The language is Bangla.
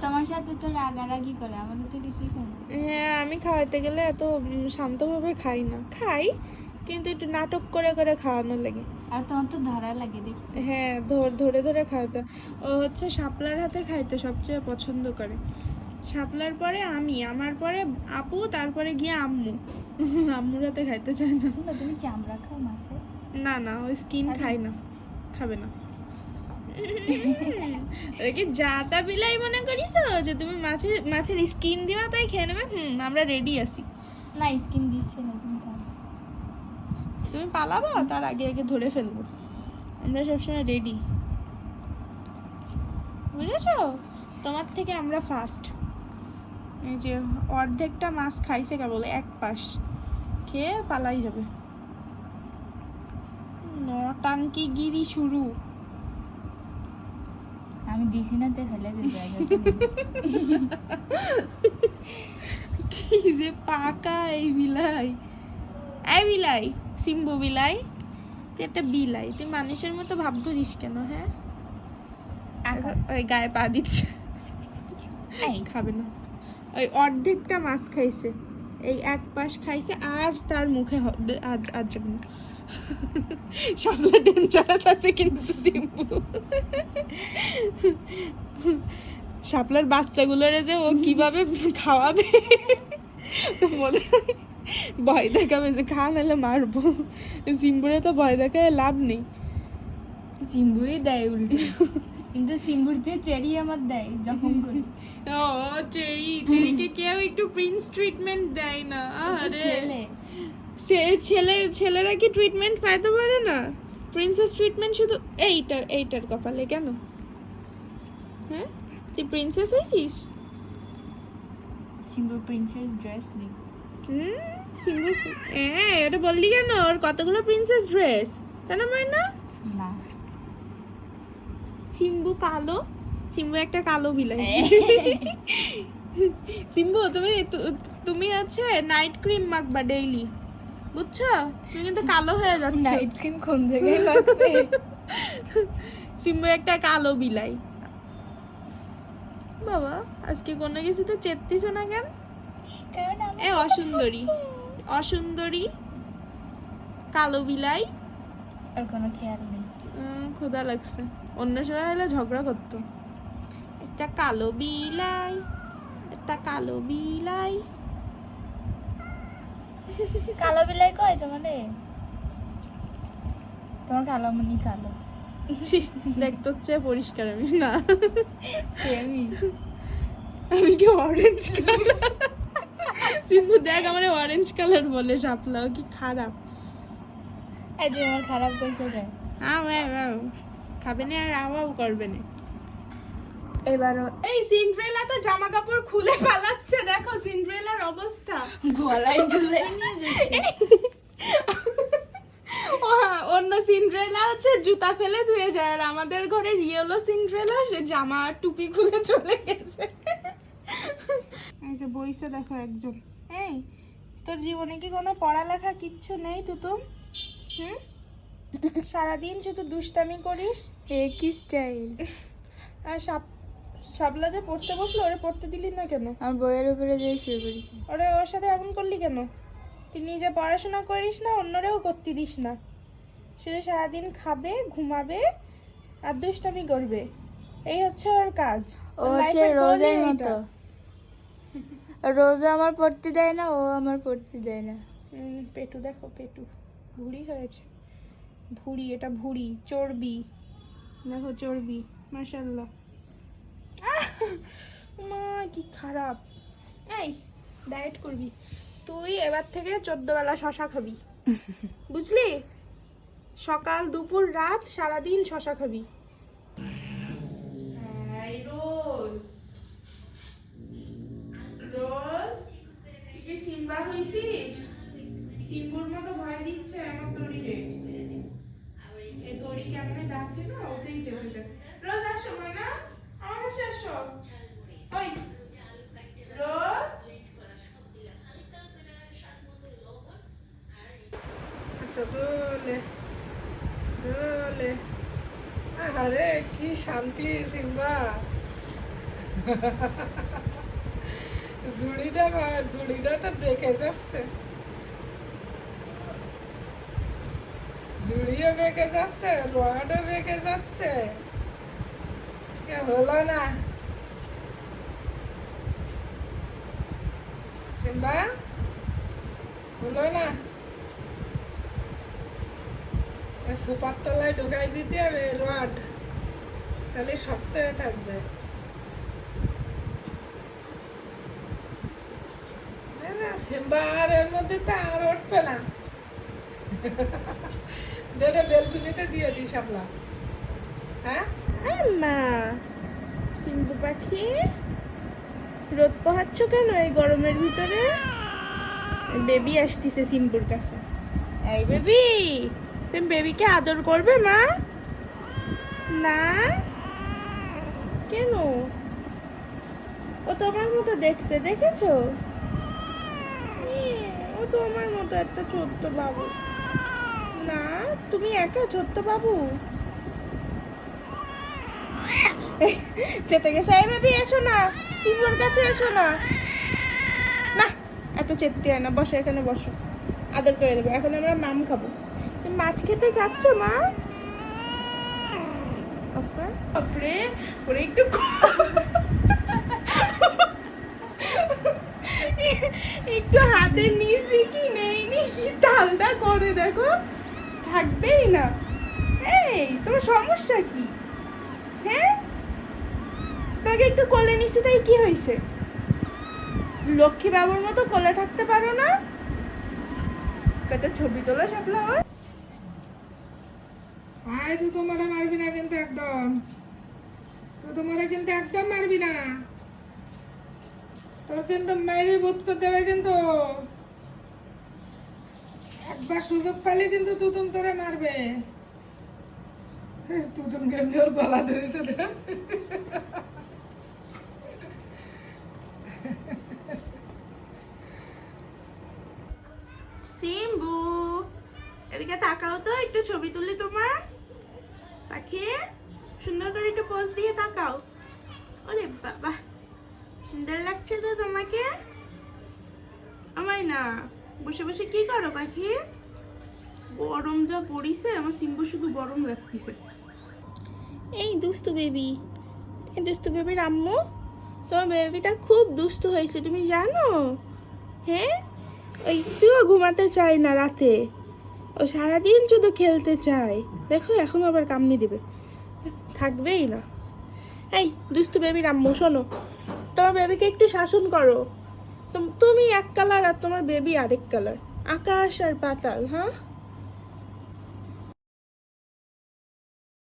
তোমার সাথে তো রাগারাগি করে, আমারও তো কিছুই করে না। হ্যাঁ, আমি খাওয়াতে গেলে এত শান্তভাবে খাই না, খাই কিন্তু একটু নাটক করে করে খাওয়ানো লাগে। আর তোমার তো ধরা লাগে দেখছি। হ্যাঁ, ধরে ধরে খাওয়াতে। ও হচ্ছে শাপলার হাতে খাইতে সবচেয়ে পছন্দ করে। শাপলার পরে আমি, আমার পরে আপু, তারপরে গিয়ে আম্মু। আম্মুর হাতে খাইতে চায় না। তুমি চামড়া খাও মাছে? না না, ওই স্কিন খাই না, খাবে না। ওরা কি জাতা বিলাই মনে করিস যে তুমি মাছের স্কিন দিবা তাই খেয়ে নেবে? আমরা রেডি আছি। না, স্কিন দিচ্ছে না, তুমি খাও। তুমি পালাবা, তার আগে আগে ধরে ফেলবো। আমরা সবসময় রেডি, বুঝেছো? তোমার থেকে আমরা ফার্স্ট। এই যে অর্ধেকটা মাছ খাইছে কেবল, এক পাশ খেয়ে পালাই যাবে। নটাঙ্কি গিরি শুরু। আমি দিছি না, তে ফেলে দিবে। কি যে পাকা এই বিলাই, এই বিলাই, সিম্বু বিলাই, তুই একটা বিলাই, তুই মানুষের মতো ভাব ধরিস কেন? হ্যাঁ, ওই গায়ে পা দিচ্ছে, খাবে না। ওই অর্ধেকটা মাছ খাইছে, এই এক পাশ খাইছে, আর তার মুখে আর যাবে না। শাপলা ডেঞ্জারাস আছে কিন্তু সিম্বু। শাপলার বাচ্চাগুলোরে যে ও কিভাবে খাওয়াবে, মনে হয় ভয় দেখাবে যে খা নাহলে মারবো। সিম্বুরে তো ভয় দেখায় লাভ নেই। সিম্বুই দেয় উল্টে, কিন্তু সিম্বুর যে চেরি আমার দেয় যখন করি। ও চেরিকে কেউ একটু প্রিন্স ট্রিটমেন্ট দেয় না। আরে ছেলেরা কি ট্রিটমেন্ট পাইতে পারে না? প্রিন্সেস ট্রিটমেন্ট শুধু এইটার কপালে কেন? হ্যাঁ, তুই প্রিন্সেস হয়েছিস? সিম্বুর প্রিন্সেস ড্রেস নেই। সিম্বু, এটা বললি কেন? ওর কতগুলো প্রিন্সেস ড্রেস, তাই না ময়না? না, সিম্বু কালো, সিম্বু একটা কালো বিলাই। সিম্বু, তুমি আছে নাইট ক্রিম মাখবা ডেইলি, বুঝছো? তুমি কিন্তু কালো হয়ে যাচ্ছ। নাইট ক্রিম কোন জায়গায় লাগবে? সিম্বু একটা কালো বিলাই। বাবা আজকে কোনো কিছুতে চেততিছে না কেন? কারণ এ অসুন্দরী কালো বিলাই। আর কোনো খেয়াল নেই। ক্ষুধা লাগছে, অন্য সময় হলে ঝগড়া করতো। একটা কালো বিলাই, একটা কালো বিলাই। কালো বিলাই কয় তোমারে? তোমার কালো মনি কালো। দেখতে হচ্ছে পরিষ্কার আমি না, আমি কি অরেঞ্জ কালার? সিম্বু দেখ আমার অরেঞ্জ কালার বলে শাপলাও, কি খারাপ। এই যে আমার খারাপ কইছে রে। খাবে না আর আওয়াও করবে না। এবারও এই সিন্ড্রেলা তো জামা কাপড় খুলে পালাচ্ছে, দেখো সিন্ড্রেলার অবস্থা। গলায় ঝুলাই নিয়ে যাচ্ছে। অন্য সিন্ড্রেলা হচ্ছে জুতা ফেলে ধুয়ে যায়, আর আমাদের ঘরে রিয়েলো সিন্ড্রেলা সে জামা আর টুপি খুলে চলে গেছে। এই যে বইসে দেখো একজন। এই তোর জীবনে কি কোনো পড়ালেখা কিচ্ছু নেই তুতুম? সারাদিন শুধু দুষ্টামি করিস। একই স্টাইল। আর শাপলা যে পড়তে বসলো, ওরে পড়তে দিলি না কেন? আমার বইয়ের উপরে দিয়ে শুয়ে পড়েছি। ওর সাথে এমন করলি কেন? তুই নিজে পড়াশোনা করিস না, অন্যরেও করতে দিস না, শুধু সারাদিন খাবে, ঘুমাবে আর দুষ্টামি করবে, এই হচ্ছে ওর কাজ। ও হচ্ছে রোজের মতো, রোজ আমার পড়তে দেয় না, ও আমার পড়তে দেয় না। পেটু দেখো, পেটু ভুঁড়ি হয়েছে, ভুঁড়ি, এটা ভুঁড়ি, চর্বি দেখো, চর্বি, মাশাআল্লাহ। মা কি খারাপ। এই ডায়েট করবি তুই, এবার থেকে 14 বেলা শশা খাবি, বুঝলি? সকাল দুপুর রাত সারাদিন শশা খাবি। রোজ তুই কি সিম্বা হইছিস? সিম্বুর মতো ভয় দিচ্ছে আমার তরিরে। এই তরি কেমনে ডাকে না, ওতেই চেপে যায়। রোজ আসো ময়না, আমার কাছে আসো। ওই রোজ, আচ্ছা দোলে দোলে। আরে কি শান্তি সিম্বা। ঝুড়িটা তো বেঁকে যাচ্ছে, ঝুড়িও বেঁকে যাচ্ছে, রডও বেঁকে যাচ্ছে, হলো না। সিম্বা হলো না, সুপার তলায় ঢুকাই দিতে হবে রড, তাহলে শক্ত হয়ে থাকবে। সিম্বা আর এর মধ্যে তো আর উঠবে না। দুটো বেলকুনিতে দিয়ে দিই শাপলা। হ্যাঁ মা, সিম্বু পাখি রোদ পোহাচ্ছ কেন এই গরমের ভিতরে? বেবি আসতেছে সিম্বুর কাছে। এই বেবি, তুমি বেবিকে আদর করবে মা? না কেন? ও তোমার মতো দেখতে, দেখেছো? ও তোমার মতো একটা ছোট্ট বাবু। না, তুমি একা ছোট্ট বাবু? চেতে গেছে। এই বেবি এসো না, সিম্বুর কাছে এসো না। না, এত চেতে হয় না, বসো এখানে বসো, আদর করে দেবো। এখন আমরা মাম খাবো। তুমি মাছ খেতে যাচ্ছ মা? বাপরে, ওরে একটু একটু হাতের নিচে কি নেই নি, কি তালটা করে দেখো, থাকবেই না। এই তোমার সমস্যা কি? হ্যাঁ, তোমাকে একটু কোলে নিছি, তাই কি হয়েছে? লক্ষ্মী বাবুর মতো কোলে থাকতে পারো না? কটা ছবি তোলা শাপলা ওর। আয়, তুই তোমারে মারবি না কিন্তু একদম, তুই তোমারে কিন্তু একদম মারবি না, তোর কিন্তু মেরে বোধ করতে হবে কিন্তু। একবার সুযোগ পেলে কিন্তু তুতুম তোরে মারবে। তুতুম কেমনি ওর গলা ধরেছে দেখ। সিম্বু, এদিকে তাকাও তো, একটু ছবি তুলি তোমার। পাখি, সুন্দর করে একটু পোজ দিয়ে তাকাও। ওরে বাবা, সুন্দর লাগছে তো তোমাকে। আমায় না, বসে বসে কি করো পাখি? গরম যা পড়িছে, আমার সিম্বু শুধু গরম লাগতেছে। এই দুষ্টু বেবি, এই দুষ্টু বেবির আম্মু, তোমার বেবিটা খুব দুষ্টু হয়েছে, তুমি জানো? হ্যাঁ, ওই একটুও ঘুমাতে চায় না রাতে, ও সারাদিন শুধু খেলতে চায়। দেখো এখন আবার কামড়ে দিবে, থাকবেই না। এই দুষ্টু বেবির আম্মু, শোনো, তোমার বেবিকে একটু শাসন করো। তুমি এক কালার আর তোমার বেবি আরেক কালার, আকাশ আর পাতাল। হ্যাঁ,